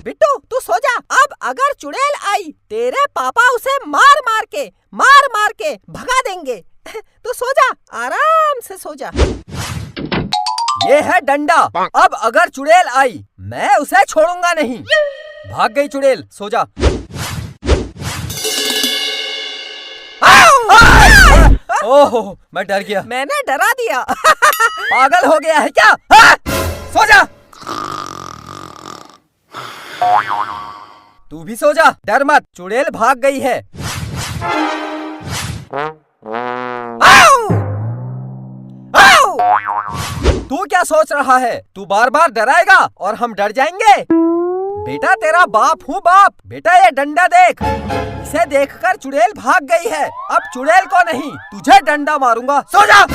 बिट्टू तू सो जा। अब अगर चुड़ैल आई तेरे पापा उसे मार मार के भगा देंगे। तू सो जा, आराम से सो जा। ये है डंडा। अब अगर चुड़ैल आई मैं उसे छोड़ूंगा नहीं। भाग गई चुड़ैल, सो जा। ओहो मैं डर गया। मैंने डरा दिया। पागल हो गया है क्या? सो जा। तू भी सो जा, डर मत, चुड़ैल भाग गई है। तू क्या सोच रहा है? तू बार बार डराएगा और हम डर जाएंगे? बेटा तेरा बाप हूँ बाप। बेटा ये डंडा देख, इसे देखकर चुड़ैल भाग गई है। अब चुड़ैल को नहीं तुझे डंडा मारूंगा। सो जा।